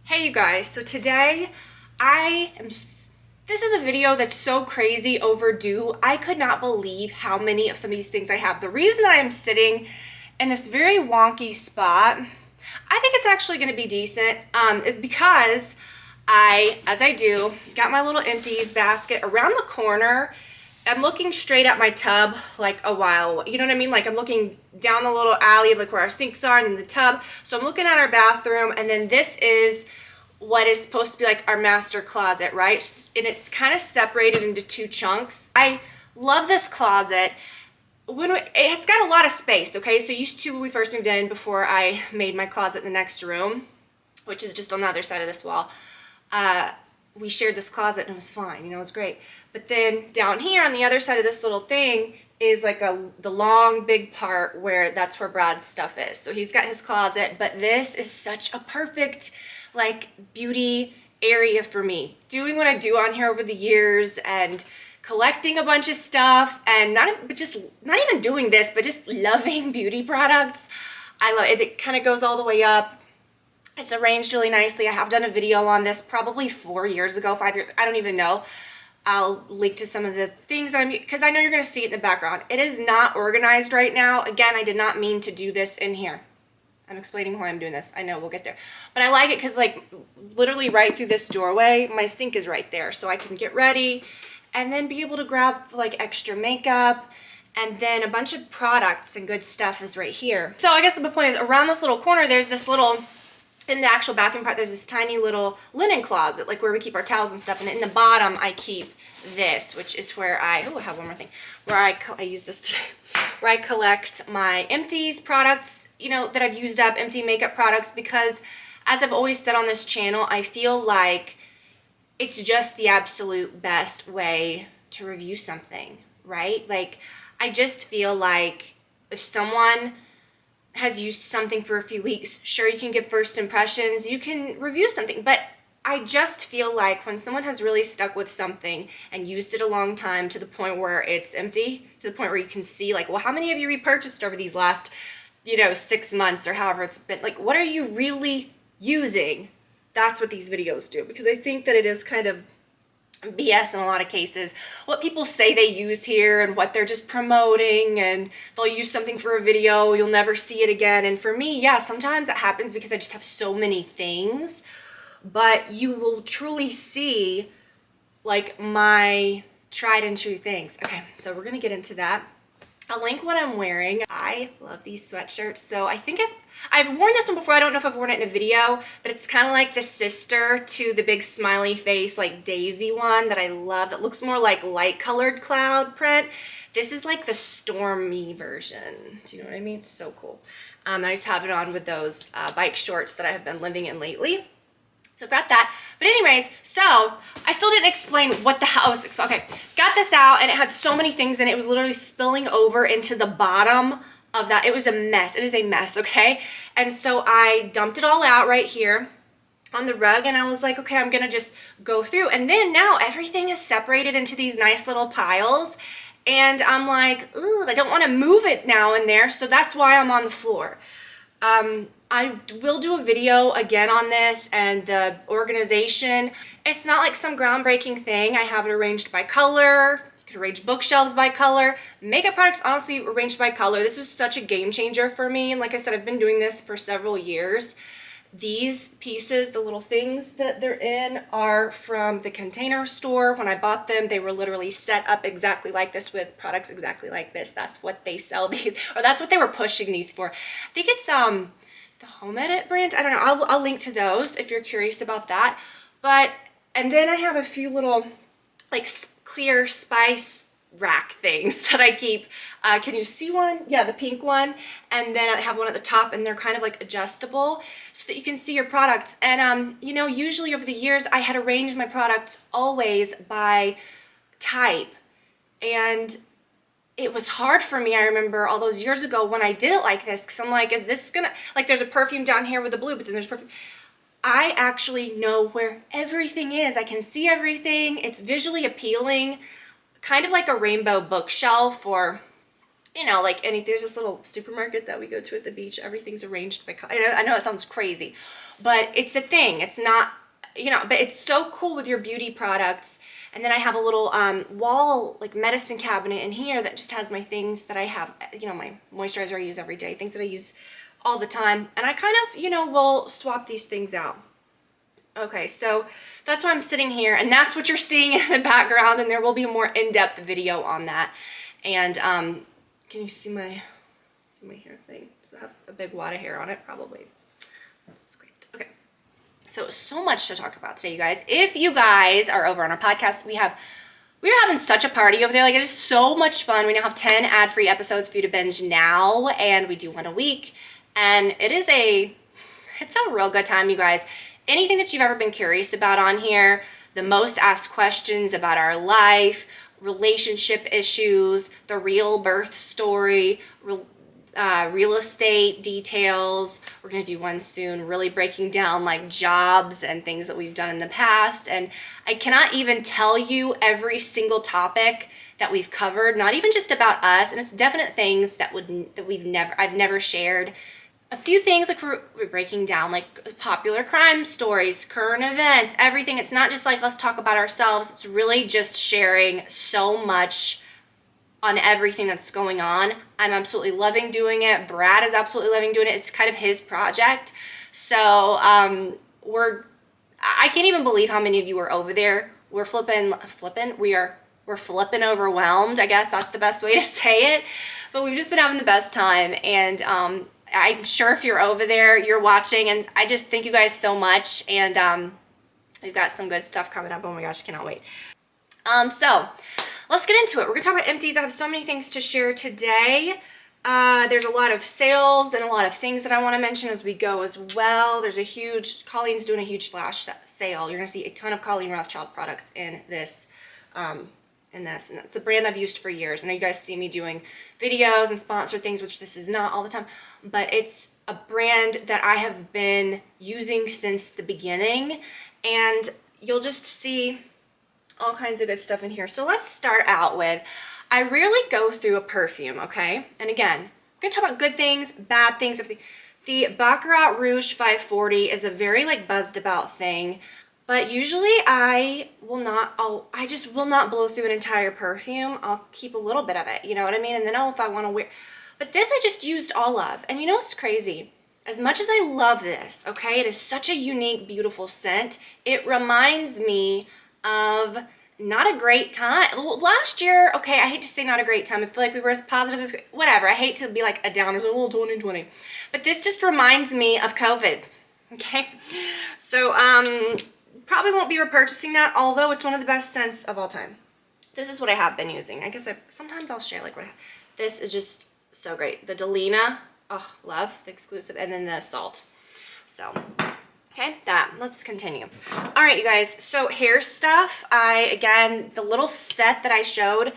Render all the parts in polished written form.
Hey you guys, so today this is a video that's so crazy overdue. I could not believe how many of some of these things I have. The reason that I am sitting in this very wonky spot, I think it's actually going to be decent, is because as I do, got my little Empties basket around the corner. I'm looking straight at my tub like a while, you know what I mean? Like I'm looking down the little alley of like where our sinks are and then the tub. So I'm looking at our bathroom, and then this is what is supposed to be like our master closet, right? And it's kind of separated into two chunks. I love this closet. It's got a lot of space, okay? So used to when we first moved in, before I made my closet in the next room, which is just on the other side of this wall, we shared this closet and it was fine, you know, it was great. But then down here on the other side of this little thing is like the long big part where that's where Brad's stuff is. So he's got his closet, but this is such a perfect like beauty area for me. Doing what I do on here over the years and collecting a bunch of stuff, and not even doing this, but just loving beauty products. I love it. It kind of goes all the way up. It's arranged really nicely. I have done a video on this probably 4 years ago, 5 years, I don't even know. I'll link to some of the things that because I know you're going to see it in the background. It is not organized right now. Again, I did not mean to do this in here. I'm explaining why I'm doing this. I know, we'll get there. But I like it because like literally right through this doorway, my sink is right there. So I can get ready and then be able to grab like extra makeup, and then a bunch of products and good stuff is right here. So I guess the point is, around this little corner, there's this little, in the actual bathroom part, there's this tiny little linen closet, like where we keep our towels and stuff. And in the bottom, I keep this, which is where I have one more thing, where I use this where I collect my Empties products, you know, that I've used up, empty makeup products, because as I've always said on this channel, I feel like it's just the absolute best way to review something, right? Like, I just feel like if someone has used something for a few weeks, sure, you can give first impressions, you can review something, but I just feel like when someone has really stuck with something and used it a long time to the point where it's empty, to the point where you can see like, well, how many have you repurchased over these last, 6 months or however it's been, like, what are you really using? That's what these videos do, because I think that it is kind of BS in a lot of cases. What people say they use here and what they're just promoting, and they'll use something for a video, you'll never see it again. And for me, yeah, sometimes it happens because I just have so many things, but you will truly see like my tried and true things. Okay, so we're gonna get into that. I'll link what I'm wearing. I love these sweatshirts. So I think I've worn this one before. I don't know if I've worn it in a video, but it's kind of like the sister to the big smiley face, like daisy one that I love, that looks more like light colored cloud print. This is like the stormy version. Do you know what I mean? It's so cool. I just have it on with those bike shorts that I have been living in lately. So got that. But anyways, so I still didn't explain what the hell I was, okay, got this out, and it had so many things in it. It was literally spilling over into the bottom of that. It was a mess. It is a mess, okay? And so I dumped it all out right here on the rug, and I was like, okay, I'm gonna just go through. And then now everything is separated into these nice little piles, and I'm like, ugh, I don't want to move it now and there, so that's why I'm on the floor. I will do a video again on this and the organization. It's not like some groundbreaking thing. I have it arranged by color. You can arrange bookshelves by color. Makeup products, honestly, arranged by color. This was such a game changer for me. And like I said, I've been doing this for several years. These pieces, the little things that they're in, are from the Container Store. When I bought them, they were literally set up exactly like this with products exactly like this. That's what they sell these, or that's what they were pushing these for. I think it's the Home Edit brand. I don't know. I'll link to those if you're curious about that. But, and then I have a few little like clear spice rack things that I keep. Can you see one? Yeah, the pink one. And then I have one at the top, and they're kind of like adjustable so that you can see your products. And usually over the years I had arranged my products always by type, and it was hard for me. I remember all those years ago when I did it like this, because I'm like, is this gonna, like, there's a perfume down here with the blue, but then there's perfume. I actually know where everything is. I can see everything. It's visually appealing, kind of like a rainbow bookshelf, or you know, like there's this little supermarket that we go to at the beach. Everything's arranged by, I know it sounds crazy, but it's a thing. It's not, you know, but it's so cool with your beauty products. And then I have a little wall, like medicine cabinet in here that just has my things that I have, you know, my moisturizer I use every day, things that I use all the time. And I kind of, you know, will swap these things out. Okay, so that's why I'm sitting here, and that's what you're seeing in the background, and there will be a more in-depth video on that. And can you see my hair thing? Does it have a big wad of hair on it? Probably. That's great. Okay. So much to talk about today, you guys. If you guys are over on our podcast, we're having such a party over there. Like, it is so much fun. We now have 10 ad-free episodes for you to binge now, and we do one a week. And it's a real good time, you guys. Anything that you've ever been curious about on here, the most asked questions about our life, relationship issues, the real birth story, real estate details. We're going to do one soon, really breaking down like jobs and things that we've done in the past. And I cannot even tell you every single topic that we've covered, not even just about us. And it's definite things that I've never shared. A few things like we're breaking down, like popular crime stories, current events, everything. It's not just like let's talk about ourselves. It's really just sharing so much on everything that's going on. I'm absolutely loving doing it. Brad is absolutely loving doing it. It's kind of his project. So I can't even believe how many of you are over there. We're flipping overwhelmed. I guess that's the best way to say it. But we've just been having the best time. And I'm sure if you're over there, you're watching, and I just thank you guys so much. And we've got some good stuff coming up. Oh my gosh, cannot wait. So let's get into it. We're gonna talk about Empties. I have so many things to share today. There's a lot of sales and a lot of things that I want to mention as we go as well. Colleen's doing a huge flash sale. You're gonna see a ton of Colleen Rothschild products in this. And that's a brand I've used for years. I know you guys see me doing videos and sponsored things, which this is not all the time, but it's a brand that I have been using since the beginning, and you'll just see all kinds of good stuff in here. So let's start out with, I rarely go through a perfume, okay? And again, I'm gonna talk about good things, bad things. The Baccarat Rouge 540 is a very like buzzed about thing. But usually I just will not blow through an entire perfume. I'll keep a little bit of it, you know what I mean? And then if I want to wear, but this I just used all of. And you know what's crazy? As much as I love this, okay, it is such a unique, beautiful scent. It reminds me of not a great time. Last year, okay, I hate to say not a great time. I feel like we were as positive as, whatever. I hate to be like a downer, so 2020. But this just reminds me of COVID, okay? So, probably won't be repurchasing that, although it's one of the best scents of all time. This is what I have been using. I guess sometimes I'll share like what I have. This is just so great. The Delina, oh, love the exclusive, and then the Salt. So, okay, let's continue. All right, you guys, so hair stuff. Again, the little set that I showed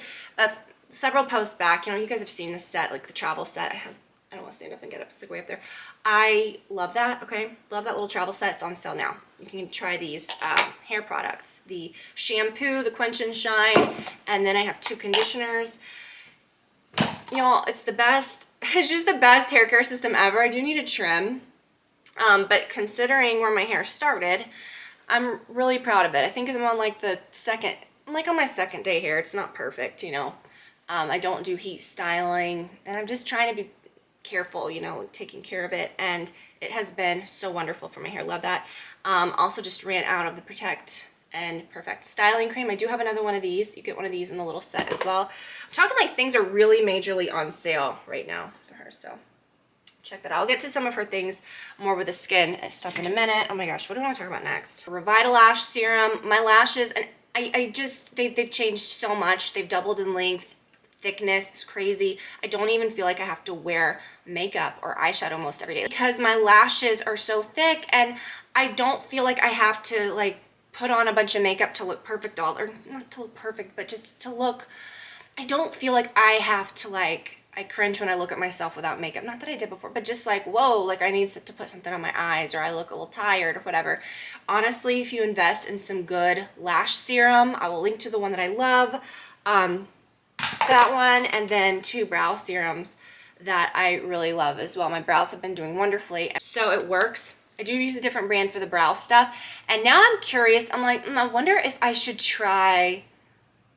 several posts back, you know, you guys have seen this set, like the travel set. I don't want to stand up and get up, it's like way up there. I love that, okay? Love that little travel set. It's on sale now. You can try these hair products. The shampoo, the Quench and Shine, and then I have 2 conditioners. Y'all, it's the best. It's just the best hair care system ever. I do need a trim, but considering where my hair started, I'm really proud of it. I think I'm on like on my second day here. It's not perfect, you know. I don't do heat styling, and I'm just trying to be careful, you know, taking care of it, and it has been so wonderful for my hair. Love that. Also just ran out of the Protect and Perfect styling cream. I do have another one of these. You get one of these in the little set as well. I'm talking like things are really majorly on sale right now for her, so check that out. I'll get to some of her things more with the skin stuff in a minute. Oh my gosh, what do I want to talk about next? Revitalash Serum. My lashes, and they've changed so much. They've doubled in length, thickness. It's crazy. I don't even feel like I have to wear makeup or eyeshadow most every day because my lashes are so thick, and I don't feel like I have to like put on a bunch of makeup to look perfect, or not to look perfect, but just to look. I don't feel like I have to like, I cringe when I look at myself without makeup. Not that I did before, but just like, whoa, like I need to put something on my eyes, or I look a little tired or whatever. Honestly, if you invest in some good lash serum, I will link to the one that I love. that one, and then 2 brow serums that I really love as well. My brows have been doing wonderfully, so it works. I do use a different brand for the brow stuff, and now I'm curious. I'm like, I wonder if I should try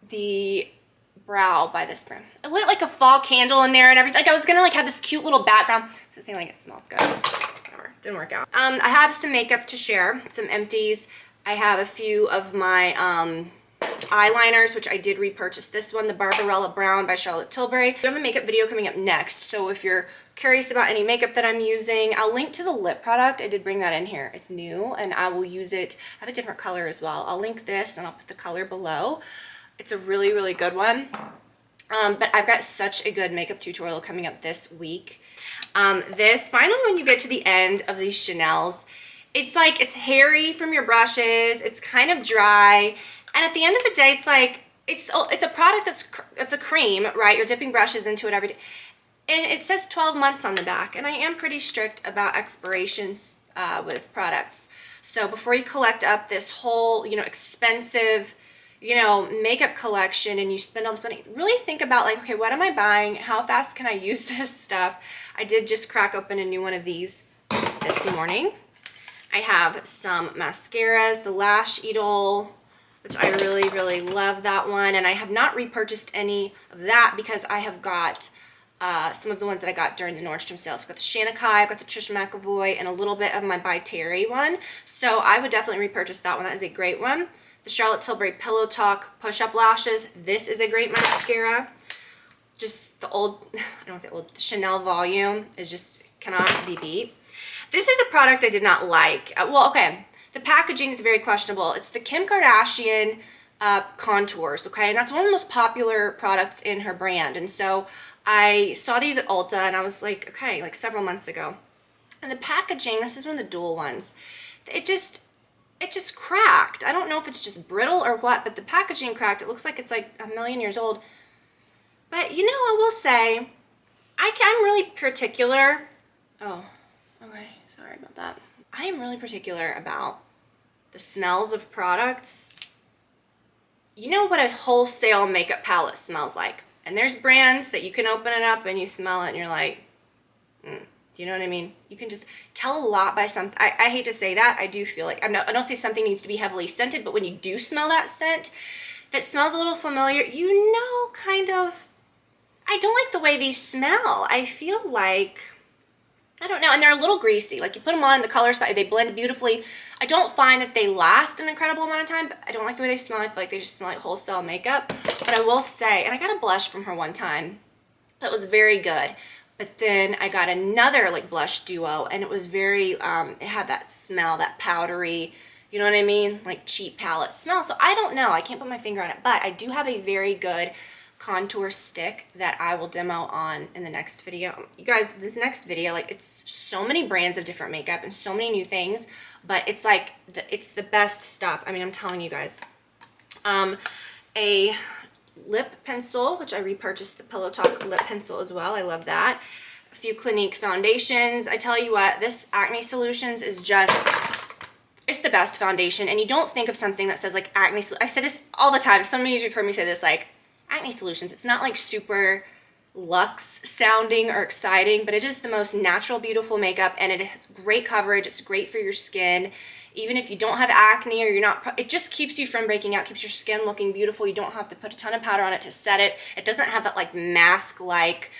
the brow by this brand. I lit like a fall candle in there and everything. Like I was gonna like have this cute little background. So it seemed like it smells good. Whatever, didn't work out. I have some makeup to share, some empties. I have a few of my eyeliners, which I did repurchase this one, the Barbarella Brown by Charlotte Tilbury. I have a makeup video coming up next, so if you're curious about any makeup that I'm using, I'll link to the lip product. I did bring that in here. It's new, and I will use it. I have a different color as well. I'll link this, and I'll put the color below. It's a really, really good one. But I've got such a good makeup tutorial coming up this week. This, finally, when you get to the end of these Chanels, it's like, it's hairy from your brushes, it's kind of dry, and at the end of the day, it's like, it's a product it's a cream, right? You're dipping brushes into it every day. And it says 12 months on the back, and I am pretty strict about expirations with products. So before you collect up this whole, expensive, makeup collection and you spend all this money, really think about like, okay, what am I buying? How fast can I use this stuff? I did just crack open a new one of these this morning. I have some mascaras, the Lash Idol, which I really, really love that one. And I have not repurchased any of that because I have got some of the ones that I got during the Nordstrom sales. I've got the Shanakai, I've got the Trisha McAvoy, and a little bit of my By Terry one. So I would definitely repurchase that one. That is a great one. The Charlotte Tilbury Pillow Talk Push-Up Lashes. This is a great mascara. Just the old, I don't want to say old, the Chanel Volume is just cannot be beat. This is a product I did not like. Well, okay, the packaging is very questionable. It's the Kim Kardashian contours, okay? And that's one of the most popular products in her brand. And so I saw these at Ulta and I was like, okay, like several months ago. And the packaging, this is one of the dual ones. It just cracked. I don't know if it's just brittle or what, but the packaging cracked. It looks like it's like a million years old. But I will say, I'm really particular. Oh, okay, sorry about that. I am really particular about the smells of products. You know what a wholesale makeup palette smells like. And there's brands that you can open it up and you smell it and you're like, do you know what I mean? You can just tell a lot by something. I hate to say that. I do feel like, I don't say something needs to be heavily scented, but when you do smell that scent that smells a little familiar, kind of, I don't like the way these smell. I feel like, I don't know, and they're a little greasy. Like you put them on, the colors, they blend beautifully. I don't find that they last an incredible amount of time, but I don't like the way they smell. I feel like they just smell like wholesale makeup. But I will say, and I got a blush from her one time that was very good. But then I got another like blush duo, and it was very, it had that smell, that powdery, you know what I mean? Like cheap palette smell. So I don't know, I can't put my finger on it, but I do have a very good contour stick that I will demo on in the next video. You guys, this next video, like it's so many brands of different makeup and so many new things, but it's like, it's the best stuff. I mean, I'm telling you guys. A lip pencil, which I repurchased the Pillow Talk lip pencil as well. I love that. A few Clinique foundations. I tell you what, this Acne Solutions is just, it's the best foundation. And you don't think of something that says like Acne, I say this all the time. Some of you have heard me say this, like Acne Solutions. It's not like super luxe sounding or exciting, but it is the most natural, beautiful makeup, and it has great coverage. It's great for your skin. Even if you don't have acne or you're not, it just keeps you from breaking out, keeps your skin looking beautiful. You don't have to put a ton of powder on it to set it. It doesn't have that like mask-like,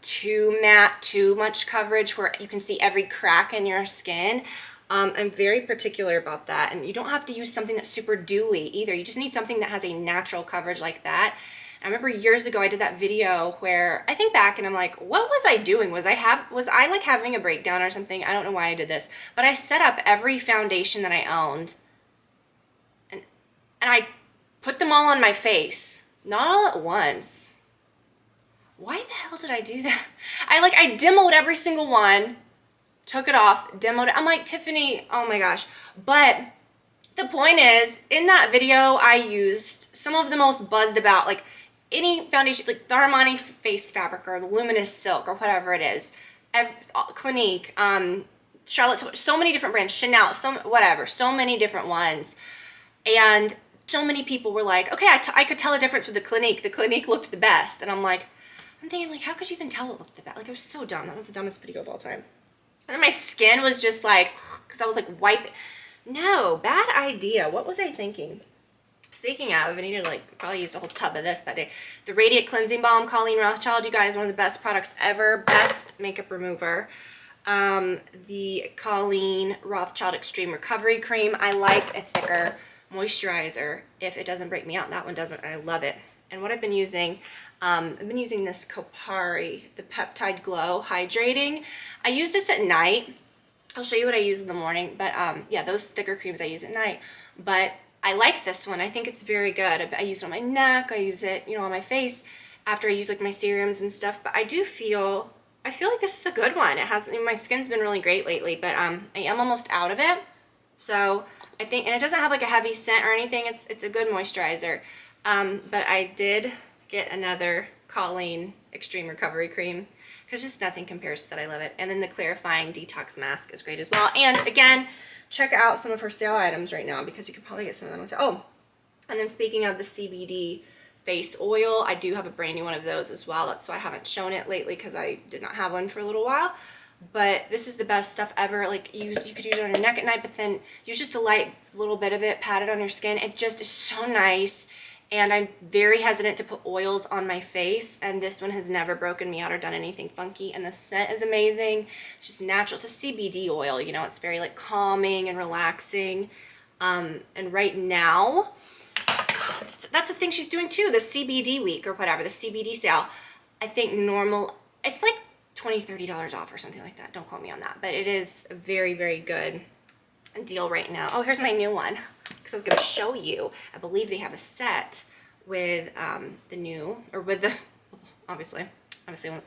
too matte, too much coverage where you can see every crack in your skin. I'm very particular about that. And you don't have to use something that's super dewy either. You just need something that has a natural coverage like that. I remember years ago I did that video where I think back and I'm like, what was I doing? Was I like having a breakdown or something? I don't know why I did this, but I set up every foundation that I owned and I put them all on my face, not all at once. Why the hell did I do that? I demoed every single one, took it off, demoed it. I'm like, Tiffany, oh my gosh. But the point is, in that video, I used some of the most buzzed about, like any foundation, like the Armani Face Fabric or the Luminous Silk or whatever it is, Clinique, Charlotte, so many different brands, Chanel, so many different ones. And So many people were like, okay, I could tell a difference with the Clinique. The Clinique looked the best. And I'm thinking like, how could you even tell it looked the best? Like, it was so dumb. That was the dumbest video of all time. And then my skin was just like, because I was like wiping. No, bad idea. What was I thinking? Speaking of, I needed to like probably use a whole tub of this that day. The Radiant Cleansing Balm, Colleen Rothschild, you guys, one of the best products ever. Best makeup remover. The Colleen Rothschild Extreme Recovery Cream. I like a thicker moisturizer if it doesn't break me out. That one doesn't. I love it. And what I've been using, I've been using this Kopari, the Peptide Glow Hydrating. I use this at night. I'll show you what I use in the morning. But yeah, those thicker creams I use at night. But I like this one. I think it's very good. I use it on my neck. I use it, you know, on my face after I use like my serums and stuff. But I feel like this is a good one. It has, my skin's been really great lately, but I am almost out of it. So I think, and it doesn't have like a heavy scent or anything. It's a good moisturizer. But I did get another Colleen Extreme Recovery Cream because just nothing compares to that. I love it. And then the Clarifying Detox Mask is great as well. And again, check out some of her sale items right now because you could probably get some of them on sale. Oh, and then speaking of the Cbd Face Oil, I do have a brand new one of those as well. That's why I haven't shown it lately because I did not have one for a little while. But this is the best stuff ever. Like you could use it on your neck at night, but then use just a light little bit of it, pat it on your skin. It just is so nice. And I'm very hesitant to put oils on my face, and this one has never broken me out or done anything funky. And the scent is amazing. It's just natural. It's a CBD oil, you know. It's very like calming and relaxing. And right now, that's the thing she's doing too. The CBD week or whatever, the CBD sale. I think normal, it's like $20-$30 off or something like that. Don't quote me on that, but it is a very, very good deal right now. Oh, here's my new one because I was going to show you. I believe they have a set with the new, or with the, obviously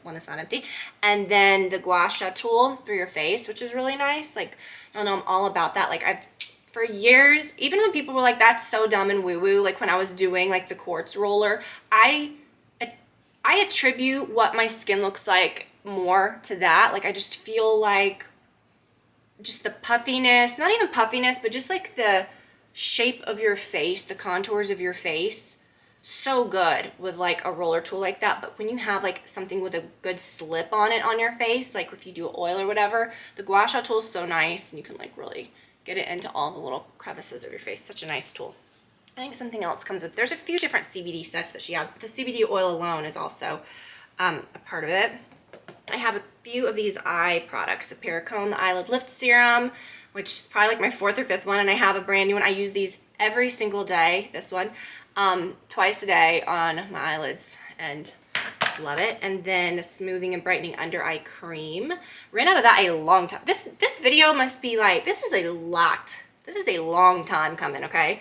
one that's not empty, and then the gua sha tool for your face, which is really nice. Like, I don't know, I'm all about that. Like, I've, for years, even when people were like, that's so dumb and woo-woo, like when I was doing like the quartz roller, I attribute what my skin looks like more to that. Like, I just feel like just the puffiness, not even puffiness, but just like the shape of your face, the contours of your face, so good with like a roller tool like that. But when you have like something with a good slip on it on your face, like if you do oil or whatever, the gua sha tool is so nice, and you can like really get it into all the little crevices of your face. Such a nice tool. I think something else comes with, there's a few different CBD sets that she has, but the CBD oil alone is also a part of it. I have a few of these eye products, the Pericone, the Eyelid Lift Serum, which is probably like my 4th or 5th one, and I have a brand new one. I use these every single day, this one, twice a day on my eyelids, and just love it. And then the Smoothing and Brightening Under Eye Cream. Ran out of that a long time. This video must be like, this is a long time coming, okay?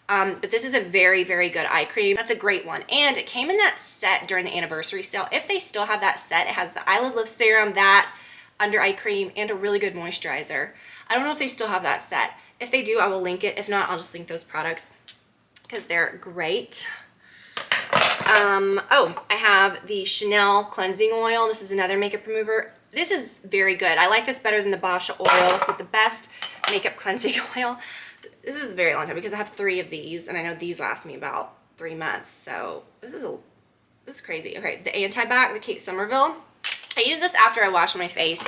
But this is a very, very good eye cream. That's a great one. And it came in that set during the anniversary sale. If they still have that set, it has the Eyelid Lift Serum, that under eye cream, and a really good moisturizer. I don't know if they still have that set. If they do, I will link it. If not, I'll just link those products because they're great. Oh, I have the Chanel Cleansing Oil. This is another makeup remover. This is very good. I like this better than the Basha oil. It's with the best makeup cleansing oil. This is a very long time because I have 3 of these, and I know these last me about 3 months. So this is crazy. Okay, the Anti-Bac, the Kate Somerville. I use this after I wash my face.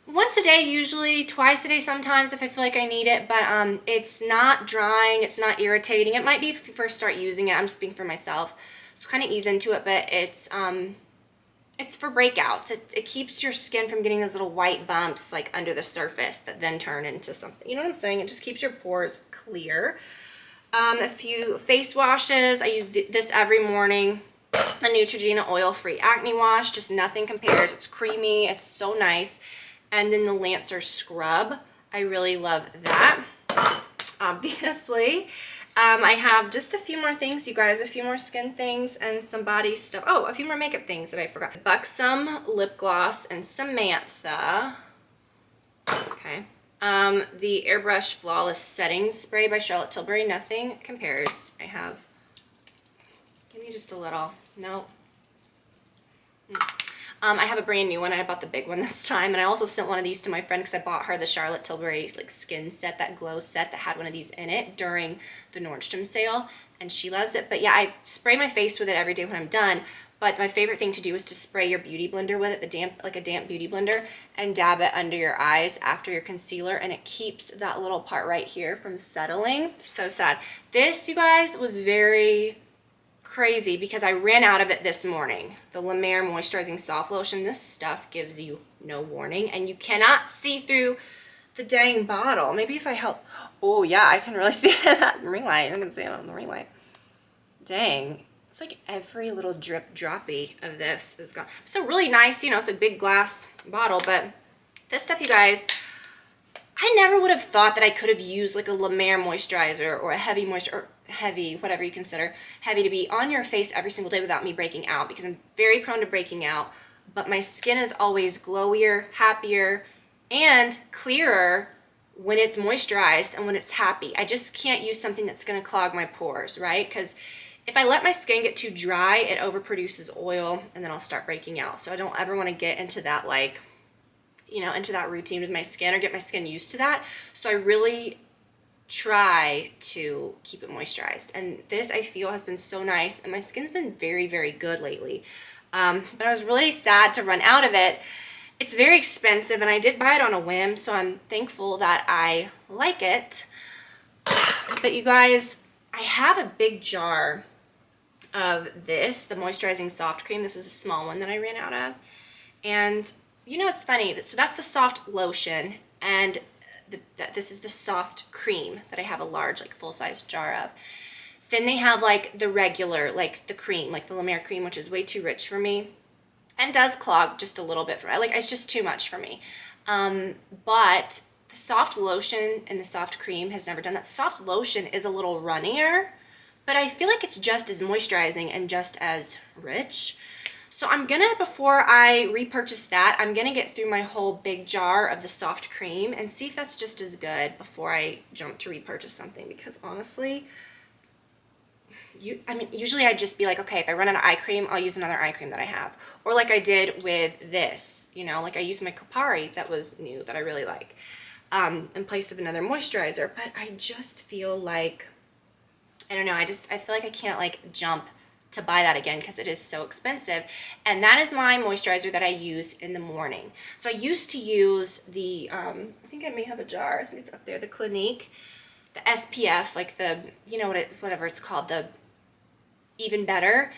Once a day, usually twice a day sometimes if I feel like I need it, but it's not drying, it's not irritating. It might be if you first start using it. I'm just speaking for myself, so kind of ease into it, but it's for breakouts. It keeps your skin from getting those little white bumps like under the surface that then turn into something. You know what I'm saying? It just keeps your pores clear. A few face washes. I use this every morning. A Neutrogena oil-free acne wash. Just nothing compares. It's creamy. It's so nice. And then the Lancer scrub. I really love that. Obviously. I have just a few more things, you guys, a few more skin things and some body stuff. Oh, a few more makeup things that I forgot. Buxom lip gloss and Samantha. Okay. The Airbrush Flawless Setting Spray by Charlotte Tilbury. Nothing compares. I have, give me just a little, no. I have a brand new one. I bought the big one this time, and I also sent one of these to my friend because I bought her the Charlotte Tilbury like skin set, that glow set that had one of these in it during the Nordstrom sale, and she loves it. But yeah, I spray my face with it every day when I'm done. But my favorite thing to do is to spray your beauty blender with it, like a damp beauty blender, and dab it under your eyes after your concealer, and it keeps that little part right here from settling. So sad. This, you guys, was very crazy because I ran out of it this morning. The Lemare Moisturizing Soft Lotion. This stuff gives you no warning, and you cannot see through the dang bottle. Maybe if I help. Oh yeah, I can really see it in that ring light. I can see it on the ring light. Dang. It's like every little drip droppy of this is gone. So really nice, you know, it's a big glass bottle, but this stuff, you guys, I never would have thought that I could have used like a La Mer moisturizer or a heavy moisture, or heavy, whatever you consider heavy, to be on your face every single day without me breaking out, because I'm very prone to breaking out, but my skin is always glowier, happier, and clearer when it's moisturized and when it's happy. I just can't use something that's going to clog my pores, right? Because if I let my skin get too dry, it overproduces oil and then I'll start breaking out. So I don't ever want to get into that, like, you know, into that routine with my skin or get my skin used to that. So I really try to keep it moisturized. And this, I feel, has been so nice, and my skin's been very, very good lately. But I was really sad to run out of it. It's very expensive, and I did buy it on a whim, so I'm thankful that I like it. But you guys, I have a big jar of this, the Moisturizing Soft Cream. This is a small one that I ran out of. And you know, it's funny. So that's the soft lotion, and this is the soft cream that I have a large, like, full-size jar of. Then they have, like, the regular, like, the cream, like the La Mer cream, which is way too rich for me and does clog just a little bit for me. Like, it's just too much for me. But the soft lotion and the soft cream has never done that. Soft lotion is a little runnier, but I feel like it's just as moisturizing and just as rich. So I'm gonna, before I repurchase that, I'm gonna get through my whole big jar of the soft cream and see if that's just as good before I jump to repurchase something. Because honestly, I mean, usually I'd just be like, okay, if I run out of eye cream, I'll use another eye cream that I have. Or like I did with this, you know, like I used my Kopari that was new, that I really like, in place of another moisturizer. But I just feel like, I don't know, I feel like I can't, like, jump to buy that again because it is so expensive. And that is my moisturizer that I use in the morning. So I used to use the, I think I may have a jar, I think it's up there, the Clinique, the SPF, like the, you know, whatever it's called, the Even Better.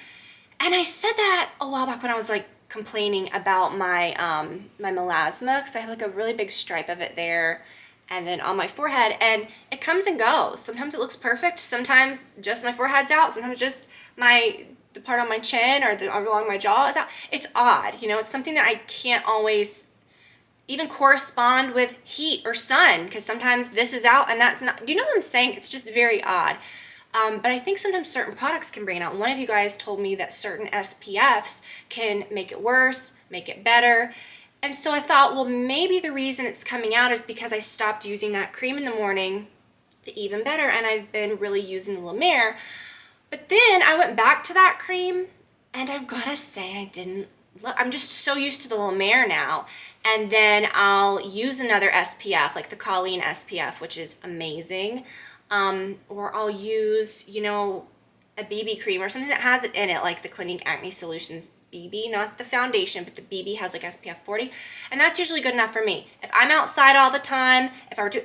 And I said that a while back when I was, like, complaining about my my melasma, because I have, like, a really big stripe of it there and then on my forehead, and it comes and goes. Sometimes it looks perfect, sometimes just my forehead's out, sometimes just the part on my chin or along my jaw is out. It's odd, you know, it's something that I can't always even correspond with heat or sun, because sometimes this is out and that's not. Do you know what I'm saying? It's just very odd. But I think sometimes certain products can bring it out. One of you guys told me that certain SPFs can make it worse, make it better. And so I thought, well, maybe the reason it's coming out is because I stopped using that cream in the morning, the Even Better, and I've been really using the La Mer. But then I went back to that cream, and I've got to say, I'm just so used to the La Mer now. And then I'll use another SPF, like the Colleen SPF, which is amazing. Or I'll use, you know, a BB cream or something that has it in it, like the Clinique Acne Solutions BB, not the foundation, but the BB has like SPF 40, and that's usually good enough for me. If I'm outside all the time,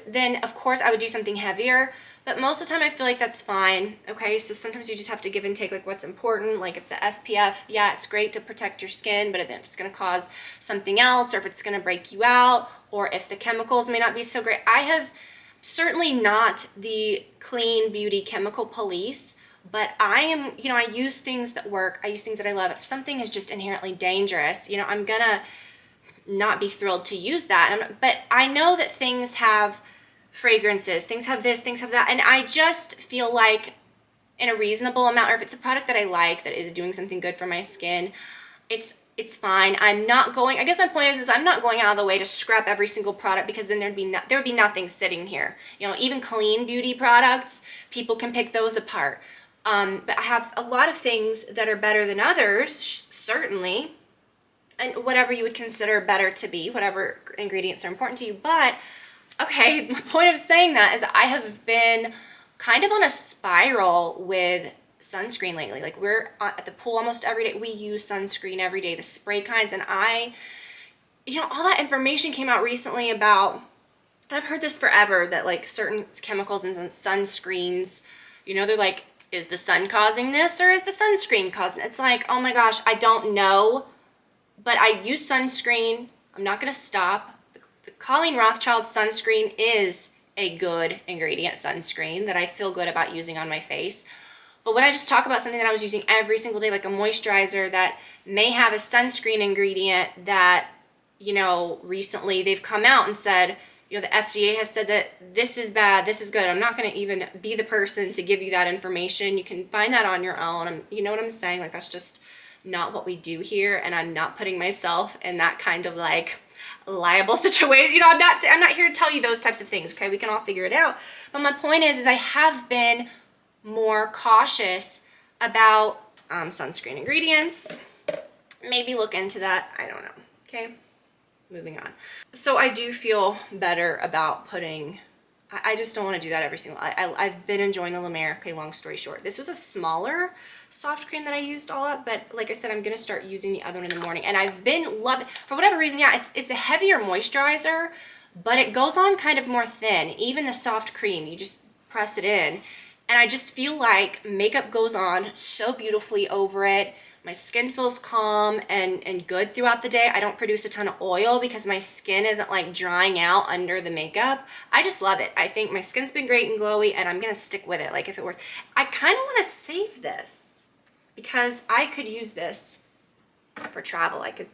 then of course I would do something heavier, but most of the time I feel like that's fine. Okay, so sometimes you just have to give and take, like, what's important. Like if the SPF, yeah, it's great to protect your skin, but if it's going to cause something else, or if it's going to break you out, or if the chemicals may not be so great. I have certainly not the clean beauty chemical police, but I am, you know, I use things that work. I use things that I love. If something is just inherently dangerous, you know, I'm gonna not be thrilled to use that. But I know that things have fragrances, things have this, things have that, and I just feel like in a reasonable amount, or if it's a product that I like that is doing something good for my skin, it's fine. I'm not going, I guess my point is I'm not going out of the way to scrap every single product, because then there would be nothing sitting here. You know, even clean beauty products, people can pick those apart. But I have a lot of things that are better than others, certainly. and whatever you would consider better to be, whatever ingredients are important to you. But okay, my point of saying that is I have been kind of on a spiral with sunscreen lately. Like, we're at the pool almost every day. We use sunscreen every day, the spray kinds. And all that information came out recently about, and I've heard this forever, that like certain chemicals in sunscreens, they're like, is the sun causing this or is the sunscreen causing it? It's like, oh my gosh, I don't know. But I use sunscreen. I'm not going to stop. The Colleen Rothschild sunscreen is a good ingredient sunscreen that I feel good about using on my face. But when I just talk about something that I was using every single day, like a moisturizer that may have a sunscreen ingredient that, recently they've come out and said, the FDA has said that this is bad, this is good. I'm not going to even be the person to give you that information. You can find that on your own. You know what I'm saying? Like, that's just not what we do here, and I'm not putting myself in that kind of like liable situation. I'm not here to tell you those types of things, okay? We can all figure it out. But my point is I have been more cautious about sunscreen ingredients. Maybe look into that. I don't know. Okay, moving on. So I do feel better about putting, I just don't want to do that every single, I've been enjoying the Lemare. Okay, long story short, this was a smaller soft cream that I used all up, but like I said, I'm going to start using the other one in the morning, and I've been loving, for whatever reason, it's a heavier moisturizer, but it goes on kind of more thin. Even the soft cream, you just press it in, and I just feel like makeup goes on so beautifully over it. My skin feels calm and good throughout the day. I don't produce a ton of oil because my skin isn't like drying out under the makeup. I just love it. I think my skin's been great and glowy, and I'm going to stick with it. Like, if it works. I kind of want to save this because I could use this for travel. I could,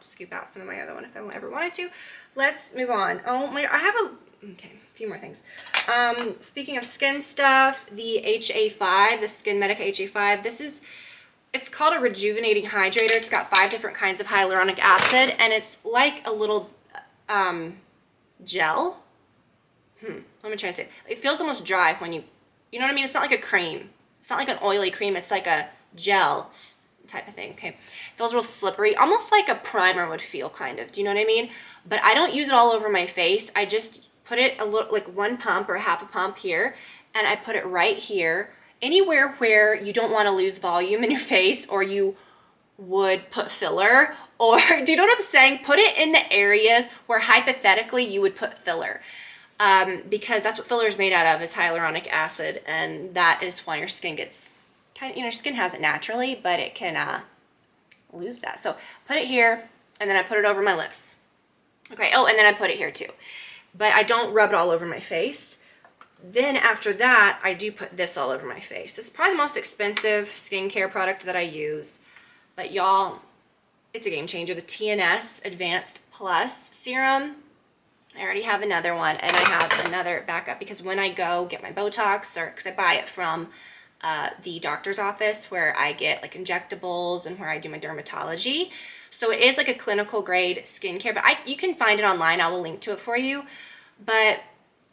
scoop out some of my other one if I ever wanted to. Let's move on. Oh my, a few more things. Speaking of skin stuff, the HA5, the Skin Medica HA5, it's called a rejuvenating hydrator. It's got 5 different kinds of hyaluronic acid, and it's like a little gel. Let me try to say it. It feels almost dry when you know what I mean? It's not like a cream. It's not like an oily cream. It's like a gel type of thing, okay? It feels real slippery, almost like a primer would feel, kind of. Do you know what I mean? But I don't use it all over my face. I just put it a little, like one pump or half a pump here, and I put it right here. Anywhere where you don't want to lose volume in your face, or you would put filler, or do you know what I'm saying? Put it in the areas where hypothetically you would put filler, because that's what filler is made out of, is hyaluronic acid, and that is why your skin gets kind of, your skin has it naturally, but it can lose that. So put it here, and then I put it over my lips. Okay, oh, and then I put it here too, but I don't rub it all over my face. Then after that, I do put this all over my face. This is probably the most expensive skincare product that I use. But y'all, it's a game changer. The TNS Advanced Plus Serum. I already have another one, and I have another backup because when I go get my Botox, or because I buy it from the doctor's office where I get like injectables and where I do my dermatology. So it is like a clinical grade skincare, but you can find it online. I will link to it for you. But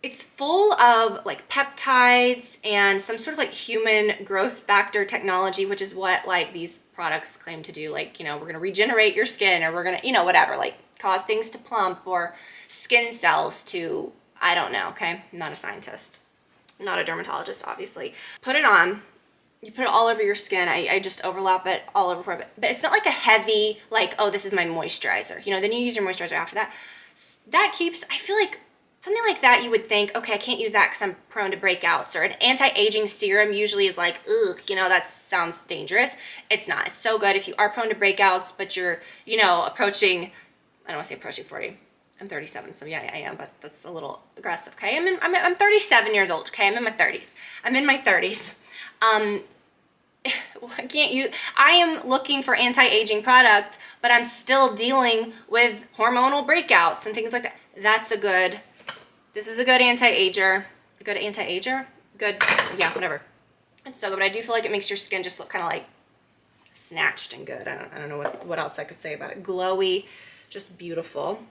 it's full of like peptides and some sort of like human growth factor technology, which is what like these products claim to do. Like, we're going to regenerate your skin, or we're going to, whatever, like cause things to plump, or skin cells to, I don't know. Okay. I'm not a scientist, I'm not a dermatologist, obviously. Put it on. You put it all over your skin. I just overlap it all over, but it's not like a heavy, like, oh, this is my moisturizer. Then you use your moisturizer after that. That keeps, I feel like, something like that, you would think, okay, I can't use that because I'm prone to breakouts. Or an anti-aging serum usually is like, ugh, that sounds dangerous. It's not. It's so good if you are prone to breakouts, but you're, approaching, I don't want to say approaching 40. I'm 37, so yeah, I am, but that's a little aggressive, okay? I'm 37 years old, okay? I'm in my 30s. I am looking for anti-aging products, but I'm still dealing with hormonal breakouts and things like that. This is a good anti-ager. Good, yeah, whatever. It's so good, but I do feel like it makes your skin just look kind of like snatched and good. I don't know what else I could say about it. Glowy, just beautiful.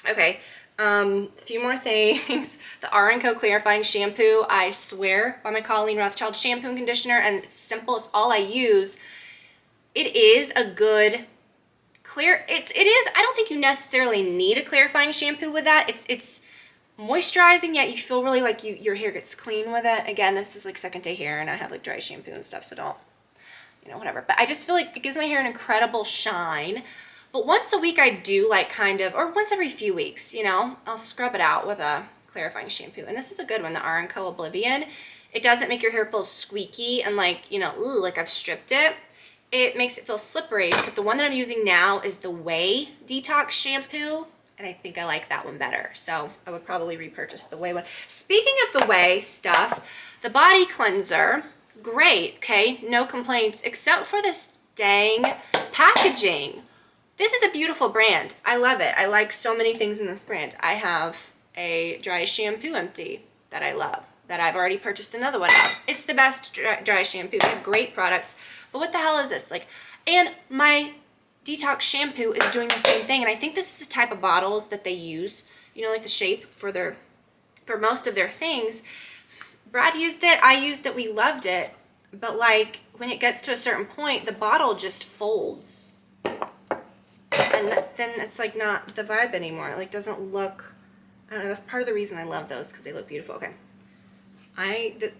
Okay, a few more things. The R&Co Clarifying Shampoo. I swear by my Colleen Rothschild shampoo and conditioner, and it's simple. It's all I use. It is a good clear. It is, I don't think you necessarily need a clarifying shampoo with that. It's moisturizing, yet you feel really like your hair gets clean with it. Again, this is like second day hair and I have like dry shampoo and stuff, so don't, you know, whatever. But I just feel like it gives my hair an incredible shine. But once a week I do like kind of, or once every few weeks, you know, I'll scrub it out with a clarifying shampoo. And this is a good one, the R & Co Oblivion. It doesn't make your hair feel squeaky and like, you know, ooh, like I've stripped it. It makes it feel slippery. But the one that I'm using now is the Whey Detox shampoo. And I think I like that one better. So I would probably repurchase the Whey one. Speaking of the Whey stuff, the body cleanser, great, okay? No complaints, except for this dang packaging. This is a beautiful brand. I love it. I like so many things in this brand. I have a dry shampoo empty that I love, that I've already purchased another one of. It's the best dry shampoo. They have great products. But what the hell is this? Like, and my Detox shampoo is doing the same thing. And I think this is the type of bottles that they use, you know, like the shape for most of their things. Brad used it. I used it. We loved it. But like when it gets to a certain point, the bottle just folds. And then it's like not the vibe anymore. It like doesn't look, I don't know, that's part of the reason I love those, because they look beautiful. Okay.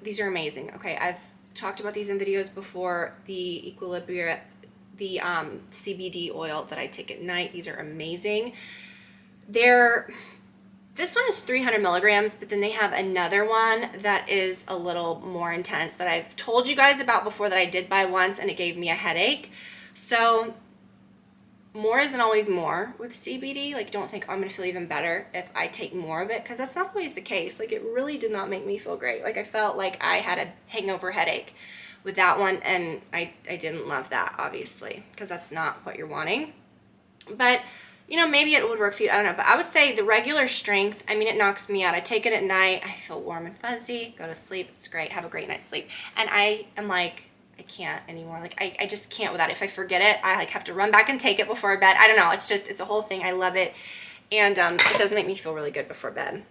These are amazing. Okay. I've talked about these in videos before. The Equilibria, the CBD oil that I take at night. These are amazing. This one is 300 milligrams, but then they have another one that is a little more intense that I've told you guys about before, that I did buy once and it gave me a headache. So more isn't always more with CBD. Like, don't think, oh, I'm going to feel even better if I take more of it, because that's not always the case. Like, it really did not make me feel great. Like, I felt like I had a hangover headache with that one, and I didn't love that, obviously, because that's not what you're wanting. But, you know, maybe it would work for you. I don't know. But I would say the regular strength, I mean, it knocks me out. I take it at night. I feel warm and fuzzy. Go to sleep. It's great. Have a great night's sleep. And I am like, I can't anymore. Like, I just can't without it. If I forget it, I like have to run back and take it before bed. I don't know. It's a whole thing. I love it. And it does make me feel really good before bed.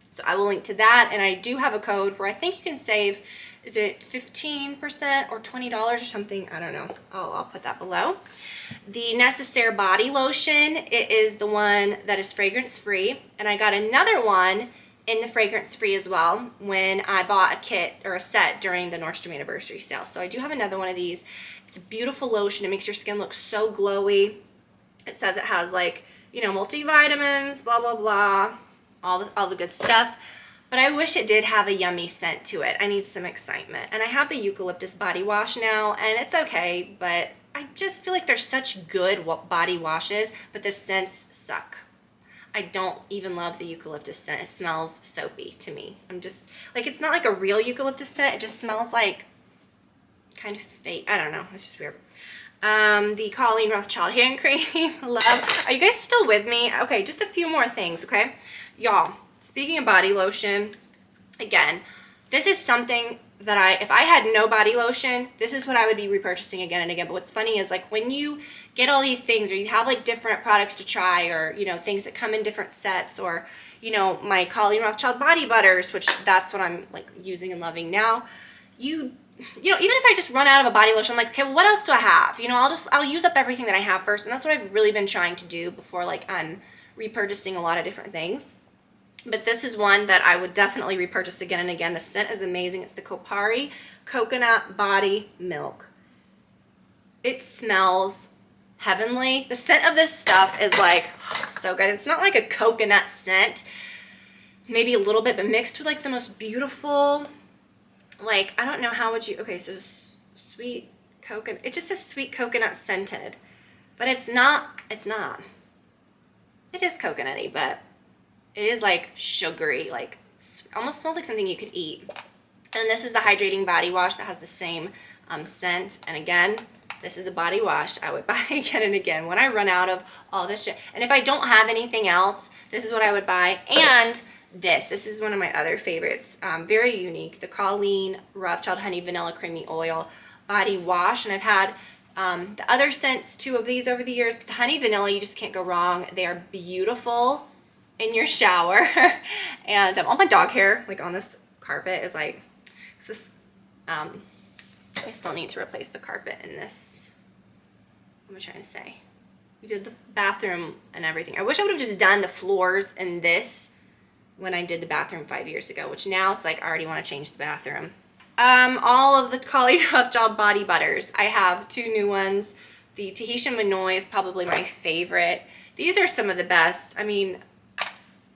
So I will link to that. And I do have a code where I think you can save, is it 15% or $20 or something? I don't know. I'll put that below. The Necessaire body lotion, it is the one that is fragrance free. And I got another one in the fragrance free as well when I bought a kit or a set during the Nordstrom anniversary sale. So I do have another one of these. It's a beautiful lotion. It makes your skin look so glowy. It says it has like, you know, multivitamins, blah, blah, blah, all the good stuff. But I wish it did have a yummy scent to it. I need some excitement. And I have the eucalyptus body wash now, and it's okay, but I just feel like there's such good body washes, but the scents suck. I don't even love the eucalyptus scent. It smells soapy to me. I'm just, like, it's not like a real eucalyptus scent. It just smells like kind of fake. I don't know. It's just weird. The Colleen Rothschild hand cream. Love. Are you guys still with me? Okay, just a few more things, okay? Y'all, speaking of body lotion, again, this is something that if I had no body lotion, this is what I would be repurchasing again and again. But what's funny is, like, when you get all these things, or you have like different products to try, or, you know, things that come in different sets, or, you know, my Colleen Rothschild body butters, which that's what I'm like using and loving now. You know, even if I just run out of a body lotion, I'm like, okay, well, what else do I have? You know, I'll use up everything that I have first. And that's what I've really been trying to do before, like, I'm repurchasing a lot of different things. But this is one that I would definitely repurchase again and again. The scent is amazing. It's the Kopari Coconut Body Milk. It smells heavenly. The scent of this stuff is like so good. It's not like a coconut scent, maybe a little bit, but mixed with like the most beautiful, like, I don't know, how would you, okay, so sweet coconut. It just says sweet coconut scented, but it's not. It is coconutty, but it is like sugary, like almost smells like something you could eat. And this is the Hydrating body wash that has the same scent. And again, this is a body wash I would buy again and again when I run out of all this shit. And if I don't have anything else, this is what I would buy. And this is one of my other favorites, very unique, the Colleen Rothschild Honey Vanilla Creamy Oil body wash. And I've had the other scents too of these over the years, but the honey vanilla, you just can't go wrong. They are beautiful in your shower. And all my dog hair, like on this carpet, is like this. I still need to replace the carpet in this. What am I trying to say? We did the bathroom and everything. I wish I would have just done the floors and this when I did the bathroom 5 years ago, which now it's like I already want to change the bathroom. All of the Colleen Rothschild body butters. I have 2 new ones. The Tahitian Manoy is probably my favorite. These are some of the best. I mean,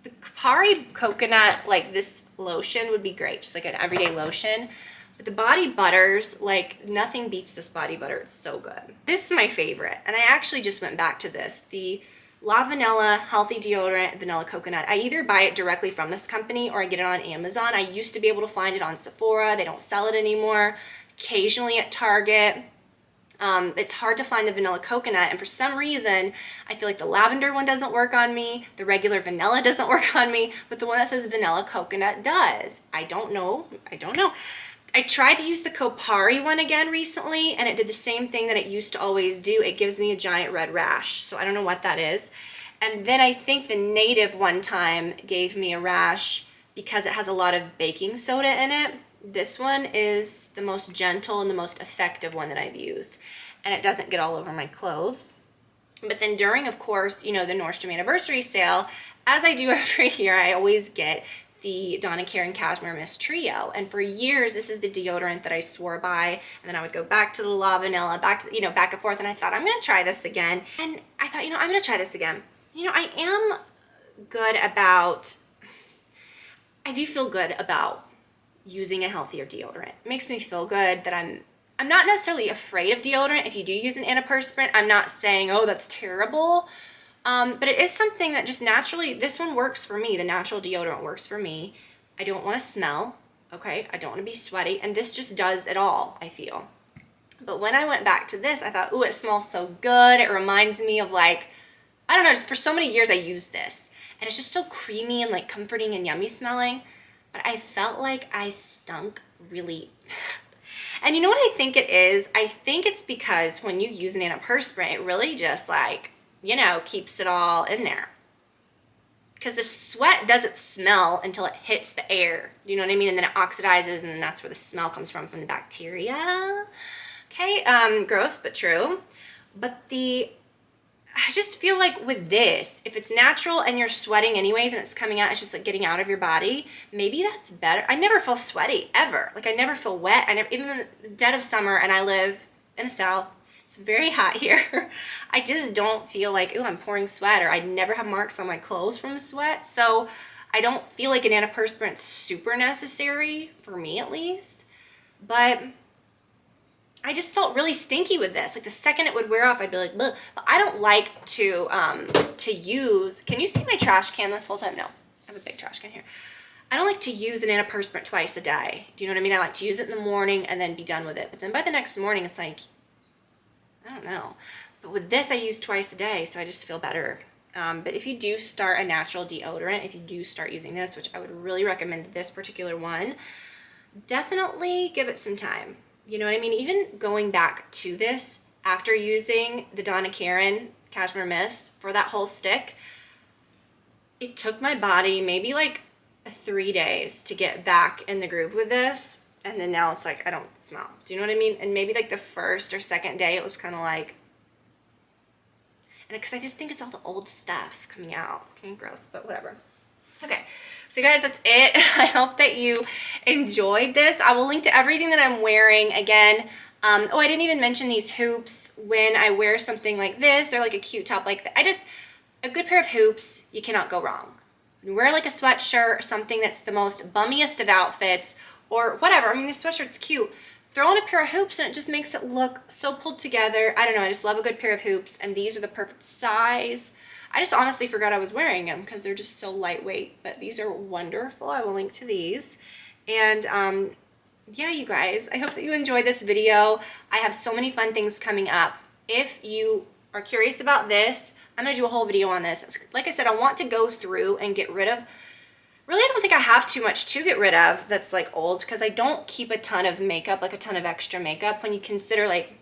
the Kopari coconut, like this lotion would be great, just like an everyday lotion. But the body butters, like nothing beats this body butter. It's so good. This is my favorite, and I actually just went back to this. The La Vanilla Healthy Deodorant Vanilla Coconut. I either buy it directly from this company or I get it on Amazon. I used to be able to find it on Sephora. They don't sell it anymore. Occasionally at Target. It's hard to find the vanilla coconut, and for some reason I feel like the lavender one doesn't work on me, the regular vanilla doesn't work on me, but the one that says vanilla coconut does. I don't know. I tried to use the Kopari one again recently, and it did the same thing that it used to always do. It gives me a giant red rash, so I don't know what that is. And then I think the Native one time gave me a rash because it has a lot of baking soda in it. This one is the most gentle and the most effective one that I've used, and it doesn't get all over my clothes. But then during, of course, you know, the Nordstrom anniversary sale, as I do every year, I always get the Donna Karan Cashmere Mist Trio. And for years, this is the deodorant that I swore by. And then I would go back to the La Vanilla, back to, you know, back and forth. And I thought, I'm going to try this again. And I thought, you know, I'm going to try this again. You know, I am good about, I do feel good about using a healthier deodorant. It makes me feel good that I'm not necessarily afraid of deodorant. If you do use an antiperspirant, I'm not saying, oh, that's terrible. But it is something that just naturally, this one works for me. The natural deodorant works for me. I don't want to smell, okay? I don't want to be sweaty, and this just does it all, I feel. But when I went back to this, I thought, ooh, it smells so good. It reminds me of like, I don't know, just for so many years I used this, and it's just so creamy and like comforting and yummy smelling. But I felt like I stunk really bad. And you know what I think it is? I think it's because when you use an antiperspirant, it really just like, you know, keeps it all in there. Because the sweat doesn't smell until it hits the air. Do you know what I mean? And then it oxidizes, and then that's where the smell comes from the bacteria. Okay, gross, but true. But I just feel like with this, if it's natural and you're sweating anyways and it's coming out, it's just like getting out of your body, maybe that's better. I never feel sweaty, ever. Like I never feel wet. Even in the dead of summer, and I live in the South, it's very hot here. I just don't feel like, ooh, I'm pouring sweat, or I never have marks on my clothes from the sweat. So I don't feel like an antiperspirant's super necessary, for me at least. But I just felt really stinky with this. Like the second it would wear off, I'd be like, bleh. But I don't like to use, can you see my trash can this whole time? No, I have a big trash can here. I don't like to use an antiperspirant twice a day. Do you know what I mean? I like to use it in the morning and then be done with it. But then by the next morning, it's like, I don't know. But with this, I use twice a day, so I just feel better. But if you do start a natural deodorant, if you do start using this, which I would really recommend this particular one, definitely give it some time. You know what I mean? Even going back to this after using the Donna Karan Cashmere Mist for that whole stick, it took my body maybe like 3 days to get back in the groove with this. And then now it's like, I don't smell. Do you know what I mean? And maybe like the first or second day, it was kind of like, and because I just think it's all the old stuff coming out. Okay, gross, but whatever. Okay, so guys, that's it. I hope that you enjoyed this. I will link to everything that I'm wearing again. Oh, I didn't even mention these hoops when I wear something like this or like a cute top like that. A good pair of hoops, you cannot go wrong. You wear like a sweatshirt or something that's the most bummiest of outfits or whatever. I mean, this sweatshirt's cute. Throw on a pair of hoops and it just makes it look so pulled together. I don't know, I just love a good pair of hoops, and these are the perfect size. I just honestly forgot I was wearing them because they're just so lightweight, but these are wonderful. I will link to these. And yeah, you guys, I hope that you enjoyed this video. I have so many fun things coming up. If you are curious about this, I'm gonna do a whole video on this. Like I said, I want to go through and get rid of, really I don't think I have too much to get rid of that's like old, because I don't keep a ton of makeup, like a ton of extra makeup. When you consider like,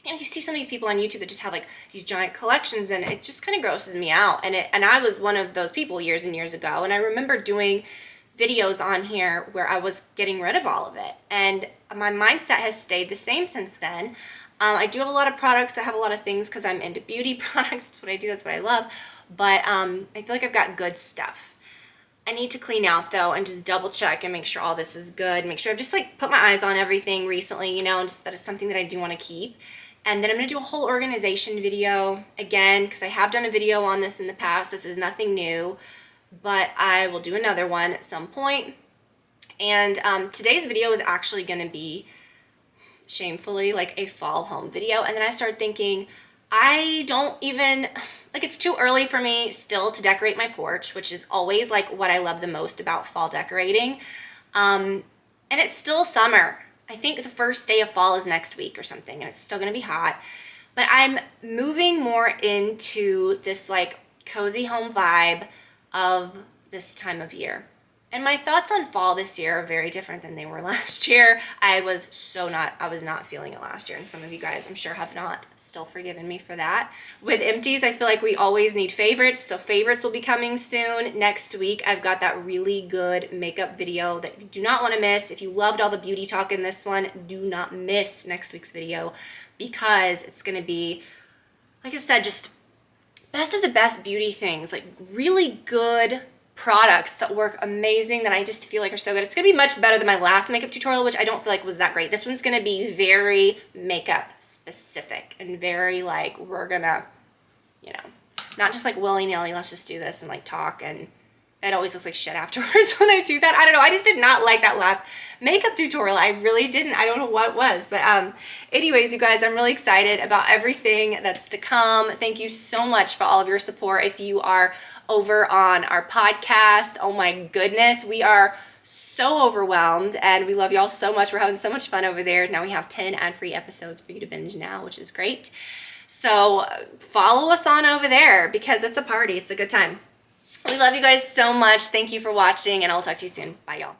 you know, you see some of these people on YouTube that just have like these giant collections, and it just kind of grosses me out. And I was one of those people years and years ago, and I remember doing videos on here where I was getting rid of all of it, and my mindset has stayed the same since then. I do have a lot of products. I have a lot of things because I'm into beauty products. That's what I do. That's what I love. But I feel like I've got good stuff. I need to clean out though and just double check and make sure all this is good. Make sure I've just like put my eyes on everything recently, you know, and just that it's something that I do want to keep. And then I'm going to do a whole organization video again because I have done a video on this in the past. This is nothing new, but I will do another one at some point. And today's video is actually going to be, shamefully, like a fall home video. And then I started thinking, I don't even, like, it's too early for me still to decorate my porch, which is always like what I love the most about fall decorating. And it's still summer. I think the first day of fall is next week or something, and it's still gonna be hot. But I'm moving more into this like cozy home vibe of this time of year. And my thoughts on fall this year are very different than they were last year. I was not feeling it last year. And some of you guys, I'm sure, have not still forgiven me for that. With Empties, I feel like we always need favorites. So favorites will be coming soon. Next week, I've got that really good makeup video that you do not want to miss. If you loved all the beauty talk in this one, do not miss next week's video because it's going to be, like I said, just best of the best beauty things, like really good products that work amazing that I just feel like are so good. It's gonna be much better than my last makeup tutorial, which I don't feel like was that great. This one's gonna be very makeup specific and very like, we're gonna, you know, not just like willy-nilly, let's just do this and like talk, and it always looks like shit afterwards when I do that. I don't know, I just did not like that last makeup tutorial. I really didn't. I don't know what it was, but anyways, you guys, I'm really excited about everything that's to come. Thank you so much for all of your support. If you are over on our podcast, oh my goodness, we are so overwhelmed and we love y'all so much. We're having so much fun over there. Now we have 10 ad-free episodes for you to binge now, which is great. So follow us on over there because it's a party. It's a good time. We love you guys so much. Thank you for watching, and I'll talk to you soon. Bye, y'all.